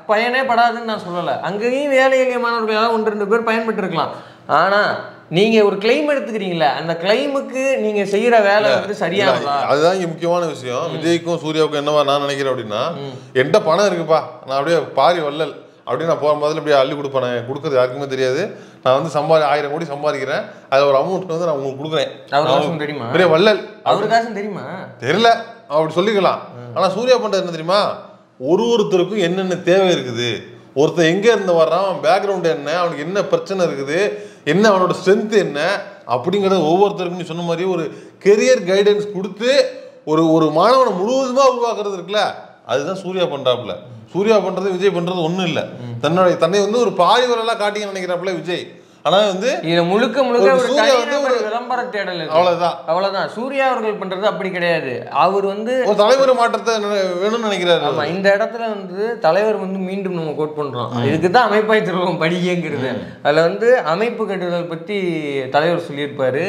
பயனே படாதுன்னு நான் சொல்லலை, அங்கேயும் வேலை எளிய மாணவர்களால் 1 2 பேர் பயன்பட்டு இருக்கலாம். ஆனால் நீங்கள் ஒரு கிளைம் எடுத்துக்கிறீங்களே, அந்த கிளைமுக்கு நீங்கள் செய்கிற வேலை வந்து சரியானதா? அதுதான் இங்கே முக்கியமான விஷயம். விஜய்க்கும் சூர்யாவுக்கும் என்னவா நான் நினைக்கிறேன் அப்படின்னா, என்கிட்ட பணம் இருக்குப்பா, நான் அப்படியே பாரி வள்ளல் அப்படின்னு நான் போகிற மாதிரி அப்படியே அள்ளி கொடுப்பேன். கொடுக்குறது யாருக்குமே தெரியாது. நான் வந்து 1000 கோடி சம்பாதிக்கிறேன், அதில் ஒரு அமௌண்ட் வந்து நான் உங்களுக்கு கொடுக்குறேன். அவருக்கு தெரியுமா? பெரிய வள்ளல். அவருக்காச்சும் தெரியுமா? தெரியல, அப்படி சொல்லிக்கலாம். ஆனால் சூர்யா பண்ணுறது என்ன தெரியுமா, ஒருத்தருக்கும் என்னென்ன தேவை இருக்குது, ஒருத்தர் எங்கே இருந்து வர்றான், அவன் பேக்ரவுண்டு என்ன, அவனுக்கு என்ன பிரச்சனை இருக்குது, என்ன அவனோட ஸ்ட்ரென்த் என்ன அப்படிங்கிறத ஒவ்வொருத்தருக்கும் நீ சொன்ன மாதிரி ஒரு கெரியர் கைடன்ஸ் கொடுத்து ஒரு மாணவனை முழுவதுமாக உருவாக்குறது இருக்குல்ல, அதுதான் சூர்யா பண்ணுறாப்புல. சூர்யா பண்ணுறது விஜய் பண்ணுறது ஒன்றும் இல்லை. தன்னை வந்து ஒரு பாரிவரெல்லாம் காட்டிங்க நினைக்கிறாப்புல விஜய். ஆனா வந்து இது முழுக்க விளம்பர தேடல், அவ்வளவுதான். சூர்யா அவர்கள் பண்றது அப்படி கிடையாது. அவர் வந்து ஒரு தலைவர் மாற்றத்தை வேணும்னு நினைக்கிறாரு. ஆமா, இந்த இடத்துல வந்து தலைவர் வந்து மீண்டும் நம்ம கோட் பண்றோம், இதுக்குதான் அமைப்பாய் திருவோம் படிங்கிறது. அதுல வந்து அமைப்பு கட்டுதல் பத்தி தலைவர் சொல்லியிருப்பாரு.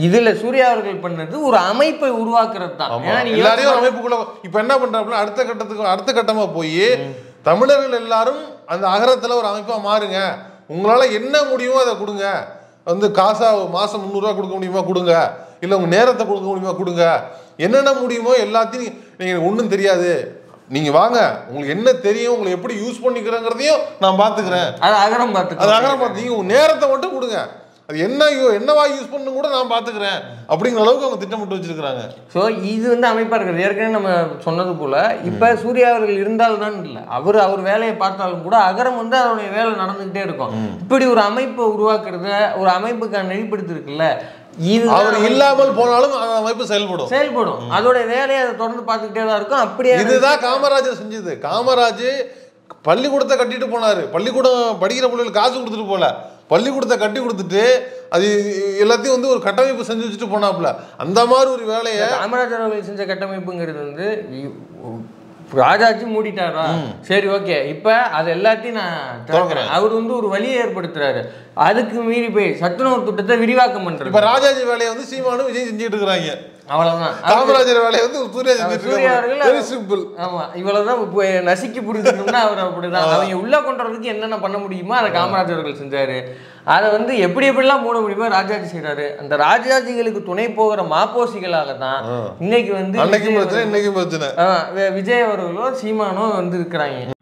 இதுல சூர்யா அவர்கள் பண்ணது ஒரு அமைப்பை உருவாக்குறது தான். எல்லாரையும் அமைப்புக்குள்ள இப்ப என்ன பண்றாப்புல, அடுத்த கட்டமா போய் தமிழர்கள் எல்லாரும் அந்த அகரத்துல ஒரு அமைப்பா மாறுங்க, உங்களால என்ன முடியுமோ அதை கொடுங்க, வந்து காசா மாசம் 300 ரூபா கொடுக்க முடியுமா கொடுங்க, இல்ல உங்க நேரத்தை கொடுக்க முடியுமா கொடுங்க, என்னென்ன முடியுமோ எல்லாத்தையும். நீங்க ஒன்றும் தெரியாது, நீங்க வாங்க, உங்களுக்கு என்ன தெரியும், உங்களை எப்படி யூஸ் பண்ணிக்கிறேங்கிறதையும் நான் பாத்துக்கிறேன். அது அகரம் பார்த்து நீங்க உங்க நேரத்தை மட்டும் கொடுங்க, அது என்னவா யூஸ் பண்ணு கூட நான் பாத்துக்கிறேன் அப்படிங்கிற அளவுக்கு அவங்க திட்டமிட்டு வச்சிருக்காங்க. ஸோ இது வந்து அமைப்பா இருக்கிறது. ஏற்கனவே நம்ம சொன்னது போல இப்ப சூர்யா அவர்கள் இருந்தால்தான் இல்லை, அவர் வேலையை பார்த்தாலும் கூட அகரம் வந்து அவருடைய வேலை நடந்துகிட்டே இருக்கும். இப்படி ஒரு அமைப்பை உருவாக்குறத, ஒரு அமைப்புக்கான நெறிப்படுத்தி இருக்குல்ல, இது அவர் இல்லாமல் போனாலும் அந்த அமைப்பு செயல்படும். அதோட வேலையை அதை தொடர்ந்து பார்த்துக்கிட்டே தான் இருக்கும். அப்படியே இதுதான் காமராஜர் செஞ்சது. காமராஜ் பள்ளிக்கூடத்தை கட்டிட்டு போனாரு, பள்ளிக்கூடம் படிக்கிற பிள்ளைகளுக்கு காசு கொடுத்துட்டு போல, பள்ளிக்கூடத்தை கட்டி கொடுத்துட்டு அது எல்லாத்தையும் வந்து ஒரு கட்டமைப்பு செஞ்சு வச்சுட்டு போனாப்புல. அந்த மாதிரி ஒரு வேலையை காமராஜர் அவர்கள் செஞ்ச கட்டமைப்புங்கிறது வந்து ராஜாஜி மூடிட்டாரா, சரி ஓகே, இப்ப அது எல்லாத்தையும் நான் திறக்கிறேன். அவர் வந்து ஒரு வழியை ஏற்படுத்துறாரு, அதுக்கு மீறி போய் சத்துணவு திட்டத்தை விரிவாக்கம் பண்றாரு. இப்ப ராஜாஜி வேலையை வந்து சீமானும் விஜய் செஞ்சுட்டு இருக்கிறாங்க, அவ்வளவுதான். காமராஜர் வேலையை வந்து சூர்யா அவர்கள் ஆமா இவ்வளவுதான் நசுக்கி புரிஞ்சுக்கணும்னா அவர் அப்படிதான். அவங்க உள்ள கொண்டுறதுக்கு என்னென்ன பண்ண முடியுமோ அதை காமராஜர் அவர்கள் செஞ்சாரு. அதை வந்து எப்படிலாம் மூட முடியுமோ ராஜாஜி செய்யறாரு. அந்த ராஜாஜிகளுக்கு துணை போகிற மாப்போசிகளாக தான் இன்னைக்கு வந்து விஜய் அவர்களோ சீமானோ வந்து இருக்கிறாங்க.